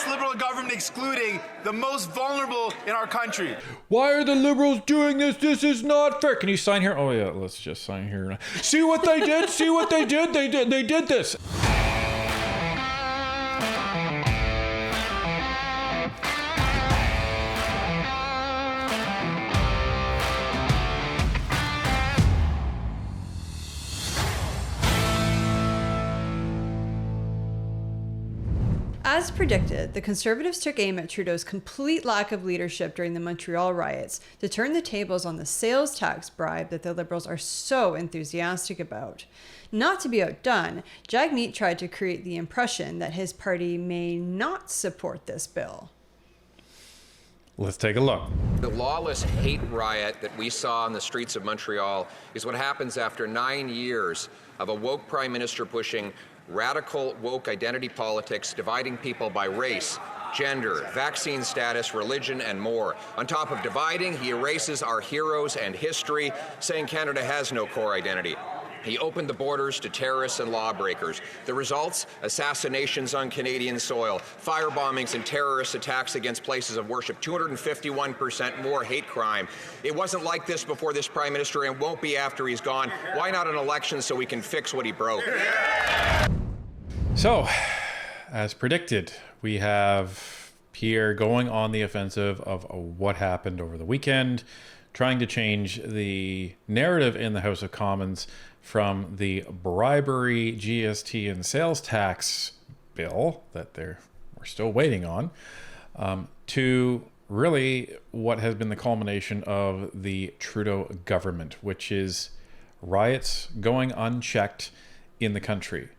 Liberal government excluding the most vulnerable in our country. Why are the Liberals doing this? This is not fair. Can you sign here? Oh yeah, let's just sign here. See what they did? See what they did? They did this. As predicted, the Conservatives took aim at Trudeau's complete lack of leadership during the Montreal riots to turn the tables on the sales tax bribe that the Liberals are so enthusiastic about. Not to be outdone, Jagmeet tried to create the impression that his party may not support this bill. Let's take a look. The lawless hate riot that we saw on the streets of Montreal is what happens after 9 years of a woke prime minister pushing radical woke identity politics, dividing people by race, gender, vaccine status, religion, and more. On top of dividing, he erases our heroes and history, saying Canada has no core identity. He opened the borders to terrorists and lawbreakers. The results? Assassinations on Canadian soil, firebombings and terrorist attacks against places of worship, 251% more hate crime. It wasn't like this before this Prime Minister and won't be after he's gone. Why not an election so we can fix what he broke? So, as predicted, we have Pierre going on the offensive of what happened over the weekend, trying to change the narrative in the House of Commons from the bribery, GST, and sales tax bill that we're still waiting on, to really what has been the culmination of the Trudeau government, which is riots going unchecked in the country.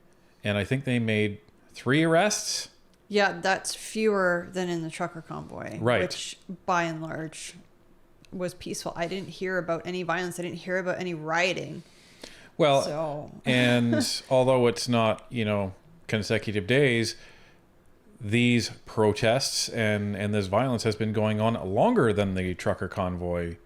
And I think they made 3 arrests. Yeah, that's fewer than in the trucker convoy, right? Which, by and large, was peaceful. I didn't hear about any violence. I didn't hear about any rioting. Well, and although it's not, consecutive days, these protests and this violence has been going on longer than the trucker convoy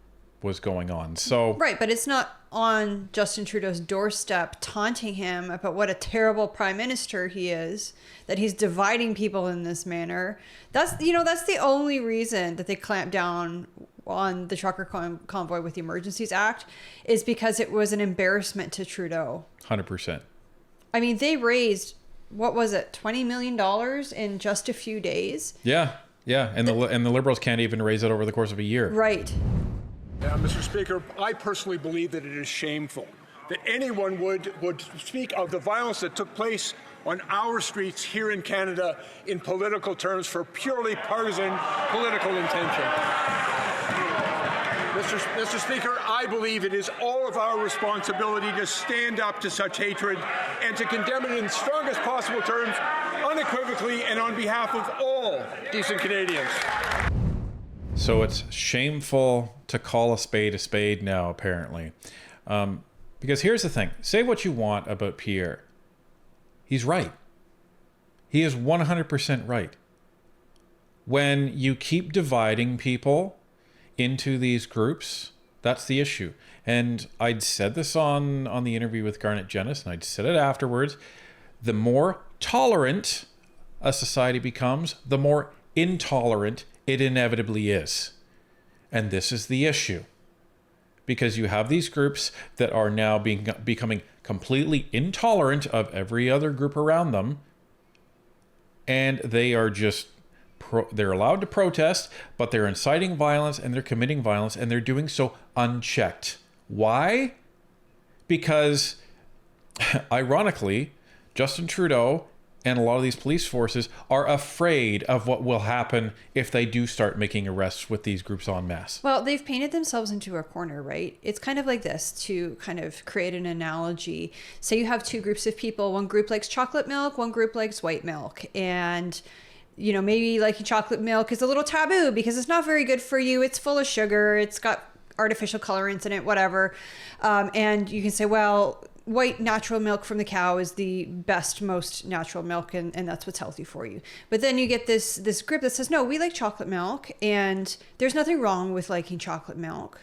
was going on. So right, but it's not on Justin Trudeau's doorstep taunting him about what a terrible prime minister he is, that he's dividing people in this manner. That's the only reason that they clamped down on the trucker convoy with the Emergencies Act, is because it was an embarrassment to Trudeau. 100%. I mean, they raised, what was it, $20 million in just a few days? Yeah. And the Liberals can't even raise it over the course of a year. Right. Mr. Speaker, I personally believe that it is shameful that anyone would speak of the violence that took place on our streets here in Canada in political terms for purely partisan political intention. Mr. Speaker, I believe it is all of our responsibility to stand up to such hatred and to condemn it in the strongest possible terms, unequivocally and on behalf of all decent Canadians. So it's shameful to call a spade now, apparently. Because here's the thing. Say what you want about Pierre. He's right. He is 100% right. When you keep dividing people into these groups, that's the issue. And I'd said this on the interview with Garnet Jennis, and I'd said it afterwards. The more tolerant a society becomes, the more intolerant it inevitably is. And this is the issue. Because you have these groups that are now becoming completely intolerant of every other group around them. And they are just, they're allowed to protest, but they're inciting violence and they're committing violence, and they're doing so unchecked. Why? Because, ironically, Justin Trudeau and a lot of these police forces are afraid of what will happen if they do start making arrests with these groups en masse. Well, they've painted themselves into a corner, right? It's kind of like this, to kind of create an analogy. Say you have 2 groups of people. One group likes chocolate milk, one group likes white milk. And, maybe liking chocolate milk is a little taboo because it's not very good for you. It's full of sugar. It's got artificial colorants in it, whatever. And you can say, well, white natural milk from the cow is the best, most natural milk, and that's what's healthy for you. But then you get this group that says, no, we like chocolate milk, and there's nothing wrong with liking chocolate milk.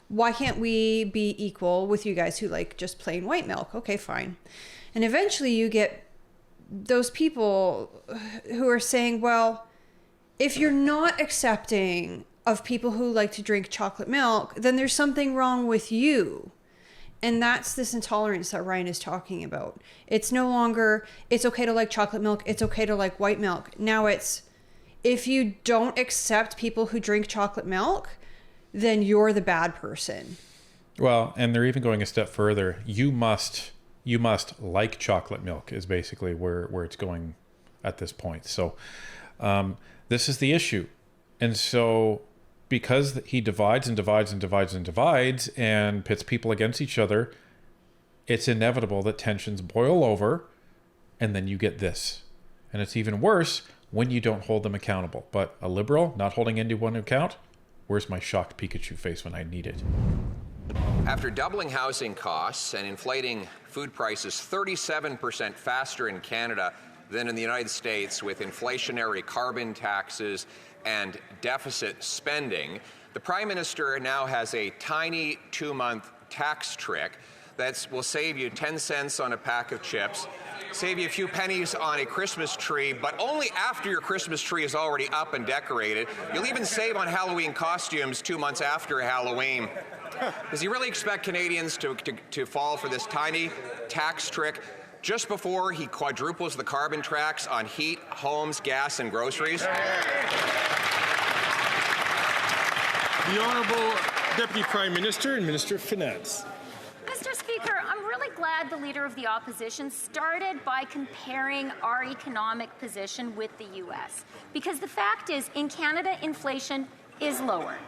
Why can't we be equal with you guys who like just plain white milk? Okay, fine. And eventually you get those people who are saying, well, if you're not accepting of people who like to drink chocolate milk, then there's something wrong with you. And that's this intolerance that Ryan is talking about. It's no longer, it's okay to like chocolate milk, it's okay to like white milk. Now it's, if you don't accept people who drink chocolate milk, then you're the bad person. Well, and they're even going a step further. You must like chocolate milk is basically where it's going at this point. So this is the issue. And so because he divides and divides and divides and divides and pits people against each other, it's inevitable that tensions boil over, and then you get this. And it's even worse when you don't hold them accountable. But a Liberal not holding anyone account, where's my shocked Pikachu face when I need it? After doubling housing costs and inflating food prices 37% faster in Canada than in the United States, with inflationary carbon taxes and deficit spending, the Prime Minister now has a tiny 2-month tax trick that will save you 10 cents on a pack of chips, save you a few pennies on a Christmas tree, but only after your Christmas tree is already up and decorated. You'll even save on Halloween costumes 2 months after Halloween. Does he really expect Canadians to fall for this tiny tax trick just before he quadruples the carbon tax on heat, homes, gas, and groceries? The Honourable Deputy Prime Minister and Minister of Finance. Mr. Speaker, I'm really glad the Leader of the Opposition started by comparing our economic position with the U.S. Because the fact is, in Canada, inflation is lower.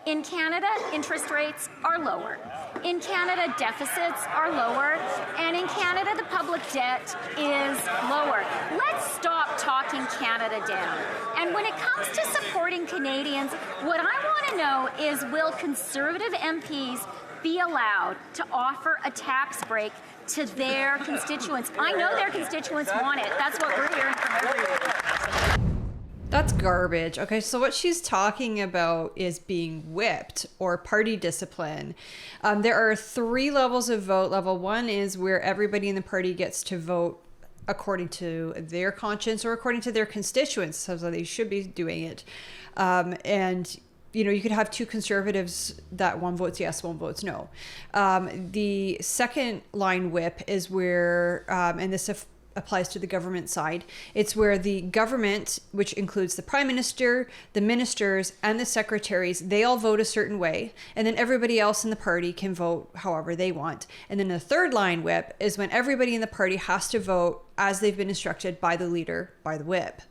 In Canada, interest rates are lower. In Canada, deficits are lower. And in Canada, the public debt is lower. Let's stop talking Canada down. And when it comes to supporting Canadians, what I want to know is, will Conservative MPs be allowed to offer a tax break to their constituents? I know their constituents want it. That's what we're hearing from everyone. That's garbage. Okay, so what she's talking about is being whipped or party discipline. There are 3 levels of vote. Level 1 is where everybody in the party gets to vote according to their conscience or according to their constituents, so they should be doing it. And you know, you could have 2 Conservatives that one votes yes, one votes no. The second line whip is where, and this applies to the government side, it's where the government, which includes the Prime Minister, the ministers, and the secretaries, they all vote a certain way, and then everybody else in the party can vote however they want. And then the third line whip is when everybody in the party has to vote as they've been instructed by the leader, by the whip.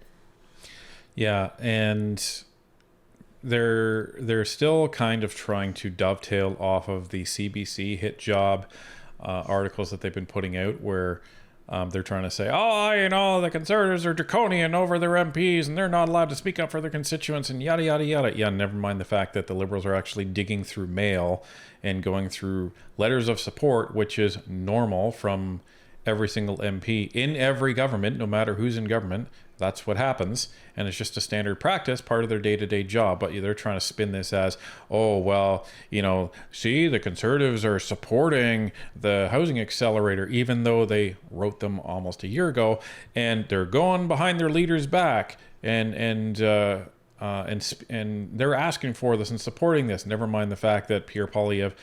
Yeah, and they're still kind of trying to dovetail off of the CBC hit job articles that they've been putting out, where they're trying to say, oh, you know, the Conservatives are draconian over their MPs and they're not allowed to speak up for their constituents and yada, yada, yada. Yeah, never mind the fact that the Liberals are actually digging through mail and going through letters of support, which is normal from every single MP in every government, no matter who's in government. That's what happens, and it's just a standard practice, part of their day-to-day job. But they're trying to spin this as, oh, well, you know, see, the Conservatives are supporting the housing accelerator, even though they wrote them almost a year ago, and they're going behind their leader's back, and they're asking for this and supporting this. Never mind the fact that Pierre Poilievre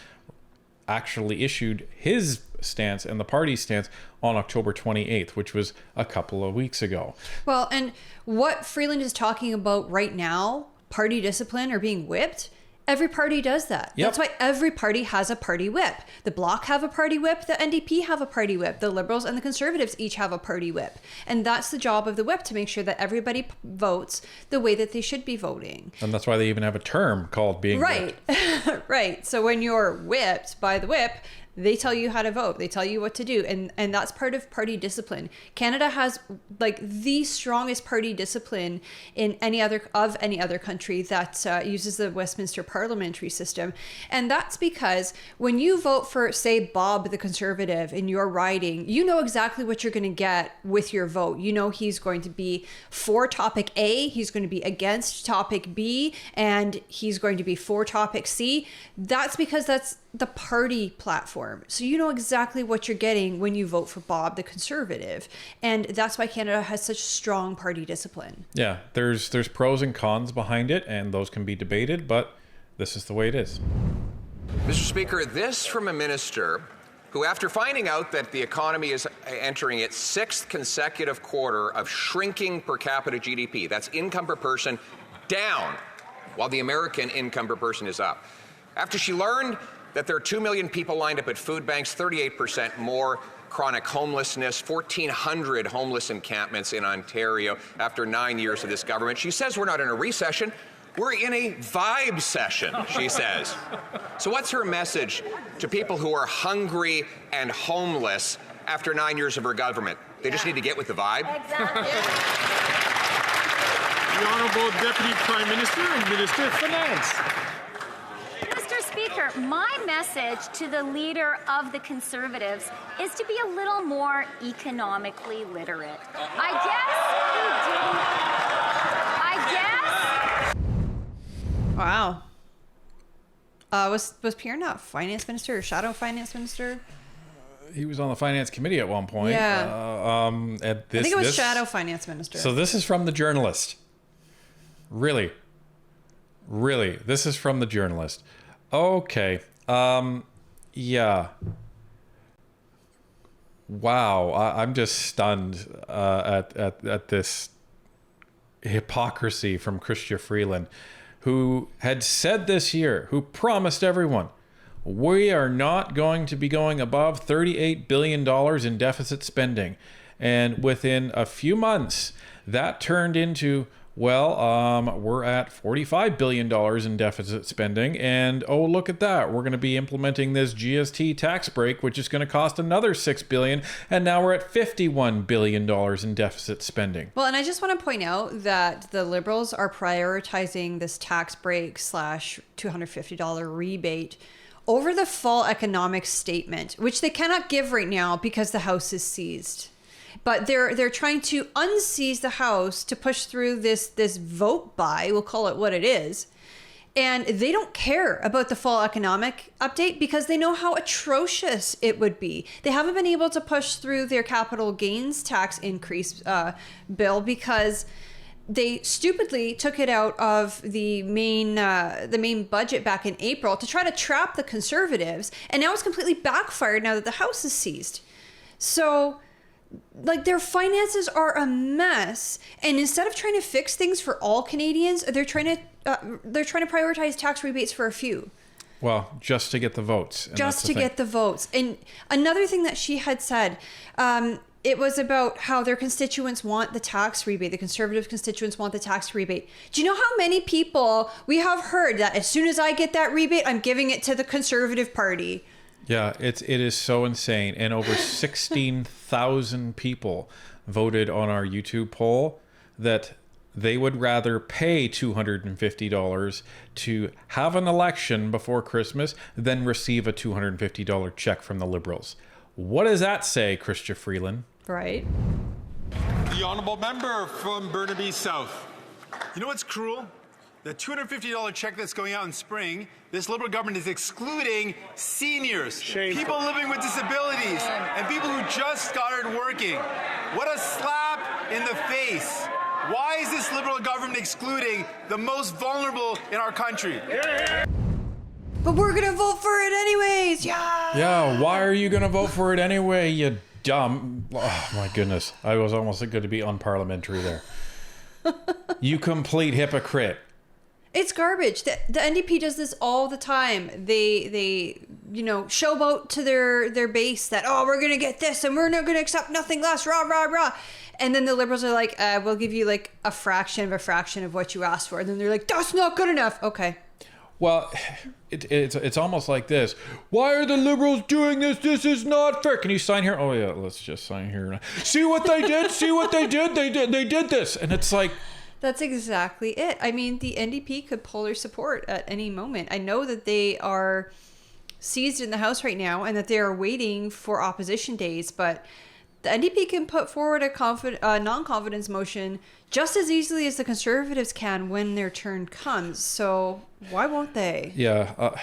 actually issued his stance and the party's stance on October 28th, which was a couple of weeks ago. Well, and what Freeland is talking about right now, party discipline or being whipped, every party does that. Yep. That's why every party has a party whip. The Bloc have a party whip, the NDP have a party whip, the Liberals and the Conservatives each have a party whip. And that's the job of the whip, to make sure that everybody votes the way that they should be voting. And that's why they even have a term called being whipped. Right. So when you're whipped by the whip, they tell you how to vote. They tell you what to do. And that's part of party discipline. Canada has like the strongest party discipline in any other country that uses the Westminster parliamentary system. And that's because when you vote for, say, Bob the Conservative in your riding, you know exactly what you're going to get with your vote. You know he's going to be for topic A, he's going to be against topic B, and he's going to be for topic C. That's because that's the party platform. So you know exactly what you're getting when you vote for Bob, the Conservative. And that's why Canada has such strong party discipline. Yeah, there's pros and cons behind it, and those can be debated, but this is the way it is. Mr. Speaker, this from a minister who, after finding out that the economy is entering its 6th consecutive quarter of shrinking per capita GDP, that's income per person, down, while the American income per person is up. After she learned that there are 2 million people lined up at food banks, 38% more chronic homelessness, 1,400 homeless encampments in Ontario after 9 years of this government. She says we're not in a recession, we're in a vibe session, she says. So what's her message to people who are hungry and homeless after 9 years of her government? They just need to get with the vibe? Exactly. The Honourable Deputy Prime Minister and Minister of Finance. Mr. Speaker, my message to the leader of the Conservatives is to be a little more economically literate. I guess. Wow. Was Pierre not finance minister or shadow finance minister? He was on the finance committee at one point. Yeah. I think it was shadow finance minister. So this is from the journalist. Really? This is from the journalist. Okay. Yeah. Wow. I'm just stunned at this hypocrisy from Chrystia Freeland, who had said this year, who promised everyone, we are not going to be going above $38 billion in deficit spending. And within a few months, that turned into, we're at $45 billion in deficit spending. And oh, look at that. We're going to be implementing this GST tax break, which is going to cost another $6 billion. And now we're at $51 billion in deficit spending. Well, and I just want to point out that the Liberals are prioritizing this tax break / $250 rebate over the full economic statement, which they cannot give right now because the House is seized. But they're trying to unseize the House to push through this vote buy, we'll call it what it is. And they don't care about the full economic update because they know how atrocious it would be. They haven't been able to push through their capital gains tax increase bill because they stupidly took it out of the main budget back in April to try to trap the Conservatives. And now it's completely backfired now that the House is seized. So like their finances are a mess, and instead of trying to fix things for all Canadians, they're trying to prioritize tax rebates for a few. Well, just to get the votes. Just to get the votes. And another thing that she had said, it was about how their constituents want the tax rebate. The Conservative constituents want the tax rebate. Do you know how many people we have heard that as soon as I get that rebate, I'm giving it to the Conservative Party? Yeah, it is so insane. And over 16,000 people voted on our YouTube poll that they would rather pay $250 to have an election before Christmas than receive a $250 check from the Liberals. What does that say, Chrystia Freeland? Right. The Honourable Member from Burnaby South. You know what's cruel? The $250 check that's going out in spring, this Liberal government is excluding seniors, people living with disabilities, and people who just started working. What a slap in the face. Why is this Liberal government excluding the most vulnerable in our country? But we're going to vote for it anyways. Yeah. Yeah, why are you going to vote for it anyway, you dumb... Oh, my goodness. I was almost going to be unparliamentary there. You complete hypocrite. It's garbage. The NDP does this all the time. They showboat to their base that, oh, we're going to get this and we're not going to accept nothing less, rah, rah, rah. And then the Liberals are like, we'll give you like a fraction of what you asked for. And then they're like, that's not good enough. Okay. Well, it's almost like this. Why are the Liberals doing this? This is not fair. Can you sign here? Oh, yeah, let's just sign here. See what they did? See what they did? They did this. And it's like... That's exactly it. I mean, the NDP could pull their support at any moment. I know that they are seized in the House right now and that they are waiting for opposition days, but the NDP can put forward a non-confidence motion just as easily as the Conservatives can when their turn comes. So why won't they? Yeah.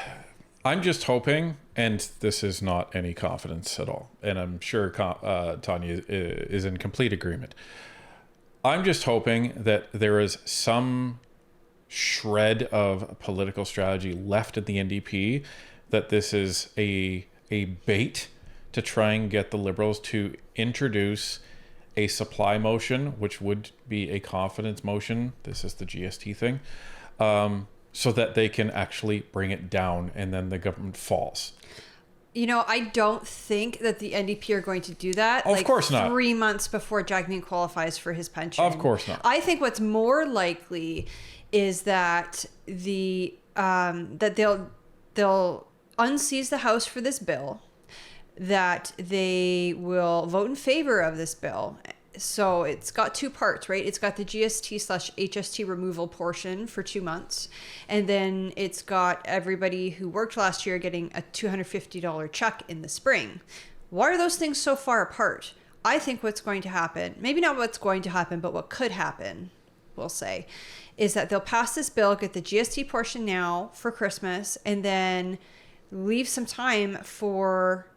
I'm just hoping, and this is not any confidence at all, and I'm sure Tanya is in complete agreement. I'm just hoping that there is some shred of political strategy left in the NDP, that this is a bait to try and get the Liberals to introduce a supply motion, which would be a confidence motion. This is the GST thing. So that they can actually bring it down and then the government falls. You know, I don't think that the NDP are going to do that. Of course not. 3 months before Jagmeet qualifies for his pension. Of course not. I think what's more likely is that that they'll unseize the House for this bill, that they will vote in favor of this bill. So it's got two parts, right? It's got the GST/HST removal portion for 2 months. And then it's got everybody who worked last year getting a $250 check in the spring. Why are those things so far apart? I think what's going to happen, maybe not what's going to happen, but what could happen, we'll say, is that they'll pass this bill, get the GST portion now for Christmas, and then leave some time for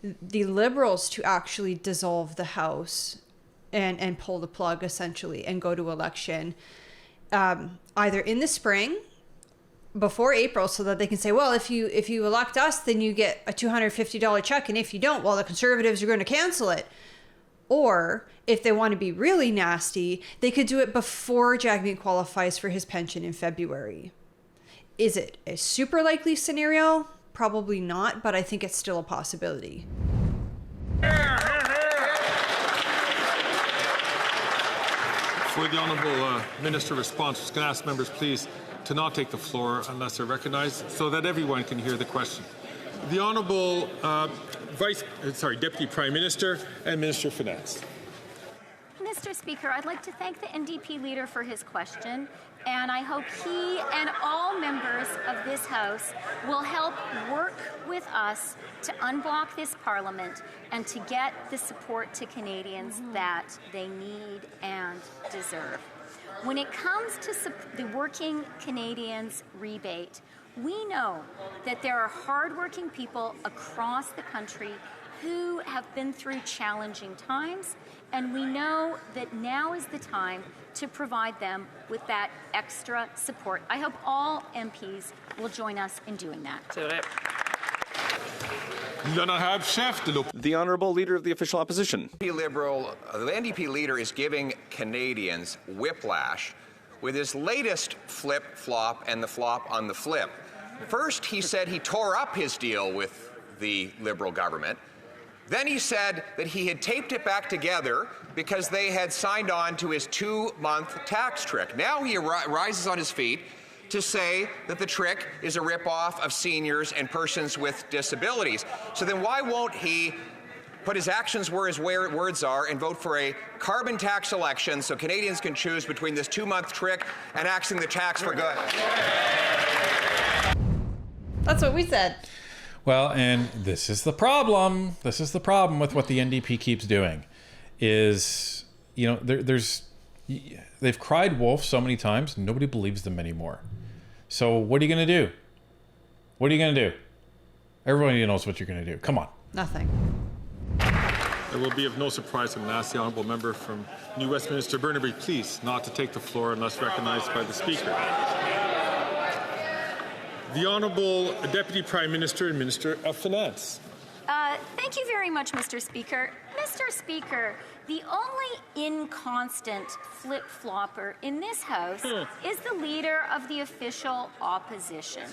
the Liberals to actually dissolve the House and pull the plug, essentially, and go to election either in the spring before April, so that they can say, well, if you elect us, then you get a $250 check, and if you don't, well, the Conservatives are going to cancel it. Or if they want to be really nasty, they could do it before Jagmeet qualifies for his pension in February. Is it a super likely scenario? Probably not, but I think it's still a possibility. For the Honourable Minister response, I'm just going to ask members, please, to not take the floor unless they're recognised, so that everyone can hear the question. The Honourable Deputy Prime Minister and Minister of Finance. Mr. Speaker, I'd like to thank the NDP leader for his question, and I hope he and all members of this House will help work with us to unblock this Parliament and to get the support to Canadians that they need and deserve. When it comes to the Working Canadians rebate, we know that there are hardworking people across the country who have been through challenging times, and we know that now is the time to provide them with that extra support. I hope all MPs will join us in doing that. The Honourable Leader of the Official Opposition. The NDP leader is giving Canadians whiplash with his latest flip-flop and the flop on the flip. First, he said he tore up his deal with the Liberal government. Then he said that he had taped it back together because they had signed on to his 2-month tax trick. Now he rises on his feet to say that the trick is a ripoff of seniors and persons with disabilities. So then why won't he put his actions where his words are and vote for a carbon tax election so Canadians can choose between this 2-month trick and axing the tax for good? That's what we said. Well, and this is the problem. This is the problem with what the NDP keeps doing. Is, you know, they've cried wolf so many times, nobody believes them anymore. So what are you going to do? What are you going to do? Everybody knows what you're going to do. Come on. Nothing. It will be of no surprise when I ask the Honourable Member from New Westminster Burnaby, please, not to take the floor unless recognized by the Speaker. The Honourable Deputy Prime Minister and Minister of Finance. Thank you very much, Mr. Speaker. Mr. Speaker, the only inconstant flip-flopper in this House is the Leader of the Official Opposition.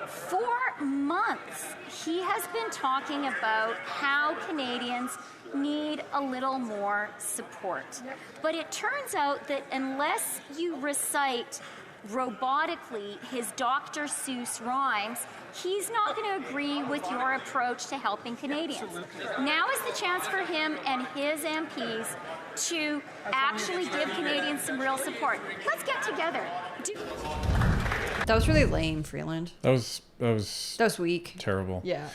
For months, he has been talking about how Canadians need a little more support. But it turns out that unless you recite robotically his Dr. Seuss rhymes, he's not going to agree with your approach to helping Canadians. Now is the chance for him and his MPs to actually give Canadians some real support. Let's get together. That was really lame, Freeland. That was weak. Terrible. Yeah.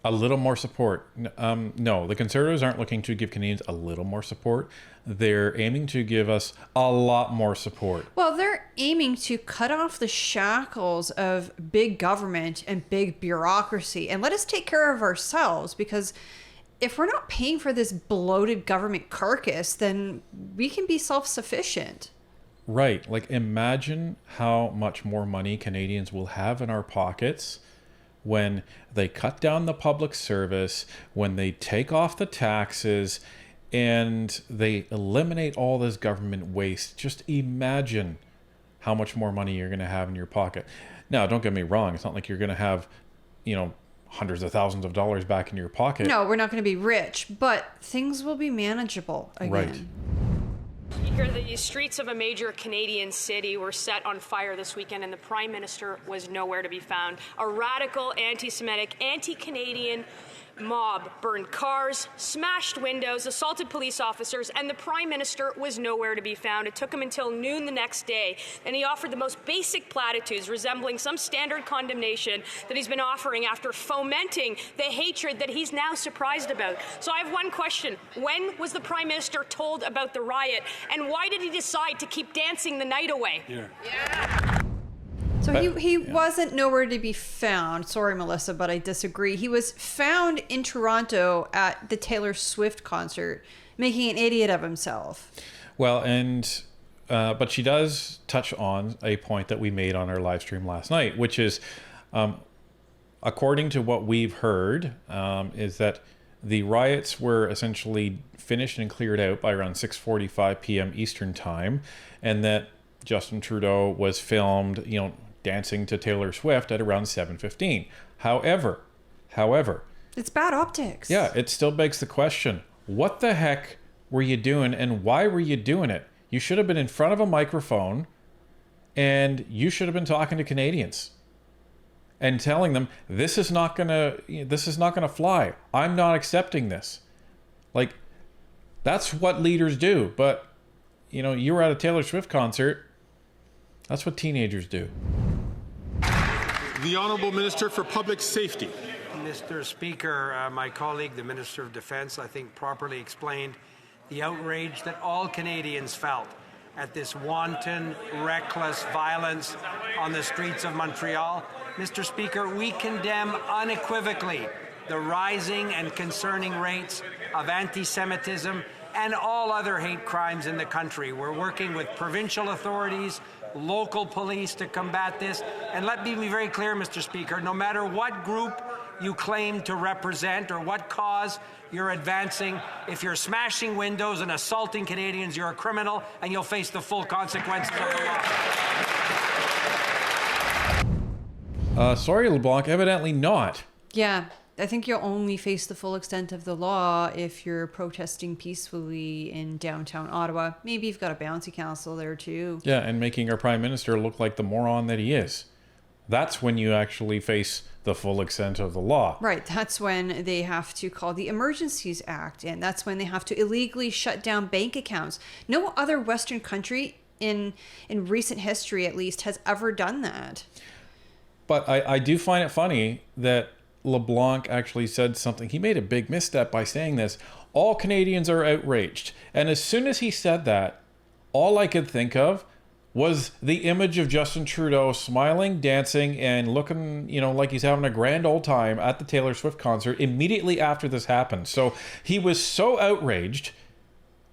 A little more support. No, the Conservatives aren't looking to give Canadians a little more support. They're aiming to give us a lot more support. Well, they're aiming to cut off the shackles of big government and big bureaucracy and let us take care of ourselves, because if we're not paying for this bloated government carcass, then we can be self-sufficient. Right. Like, imagine how much more money Canadians will have in our pockets when they cut down the public service, when they take off the taxes, and they eliminate all this government waste. Just imagine how much more money you're going to have in your pocket. Now, don't get me wrong. It's not like you're going to have, hundreds of thousands of dollars back in your pocket. No, we're not going to be rich, but things will be manageable again. Right. Speaker, the streets of a major Canadian city were set on fire this weekend, and the Prime Minister was nowhere to be found. A radical, anti-Semitic, anti-Canadian mob burned cars, smashed windows, assaulted police officers, and the Prime Minister was nowhere to be found. It took him until noon the next day, and he offered the most basic platitudes resembling some standard condemnation that he's been offering after fomenting the hatred that he's now surprised about. So I have one question. When was the Prime Minister told about the riot, and why did he decide to keep dancing the night away? Yeah. So he wasn't nowhere to be found. Sorry, Melissa, but I disagree. He was found in Toronto at the Taylor Swift concert, making an idiot of himself. Well, and but she does touch on a point that we made on our live stream last night, which is, according to what we've heard, is that the riots were essentially finished and cleared out by around 6:45 p.m. Eastern time, and that Justin Trudeau was filmed, dancing to Taylor Swift at around 7:15. However, it's bad optics. Yeah, it still begs the question, what the heck were you doing and why were you doing it? You should have been in front of a microphone and you should have been talking to Canadians and telling them, this is not gonna fly. I'm not accepting this. Like, that's what leaders do. But, you were at a Taylor Swift concert. That's what teenagers do. The Honourable Minister for Public Safety. Mr. Speaker, my colleague, the Minister of Defence, I think properly explained the outrage that all Canadians felt at this wanton, reckless violence on the streets of Montreal. Mr. Speaker, we condemn unequivocally the rising and concerning rates of anti-Semitism and all other hate crimes in the country. We're working with provincial authorities, local police to combat this. And let me be very clear, Mr. Speaker, no matter what group you claim to represent or what cause you're advancing, if you're smashing windows and assaulting Canadians, you're a criminal and you'll face the full consequences of the law. Sorry, LeBlanc, evidently not. Yeah, I think you'll only face the full extent of the law if you're protesting peacefully in downtown Ottawa. Maybe you've got a bouncy castle there too. Yeah, and making our Prime Minister look like the moron that he is. That's when you actually face the full extent of the law. Right, that's when they have to call the Emergencies Act, and that's when they have to illegally shut down bank accounts. No other Western country, in recent history at least, has ever done that. But I do find it funny that LeBlanc actually said something. He made a big misstep by saying this. All Canadians are outraged. And as soon as he said that, all I could think of was the image of Justin Trudeau smiling, dancing, and looking, like he's having a grand old time at the Taylor Swift concert immediately after this happened. So he was so outraged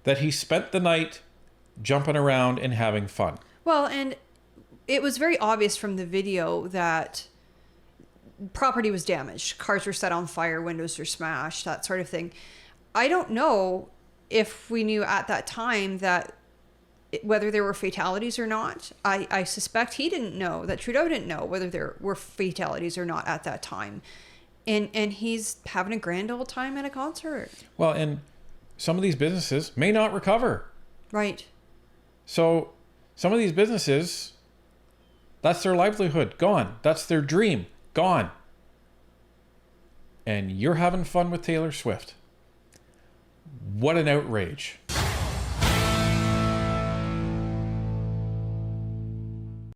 that he spent the night jumping around and having fun. Well, and it was very obvious from the video that property was damaged. Cars were set on fire, windows were smashed, that sort of thing. I don't know if we knew at that time that whether there were fatalities or not. I suspect he didn't know, that Trudeau didn't know whether there were fatalities or not at that time. And he's having a grand old time at a concert. Well, and some of these businesses may not recover. Right. So some of these businesses, that's their livelihood, gone. That's their dream, gone. And you're having fun with Taylor Swift. What an outrage.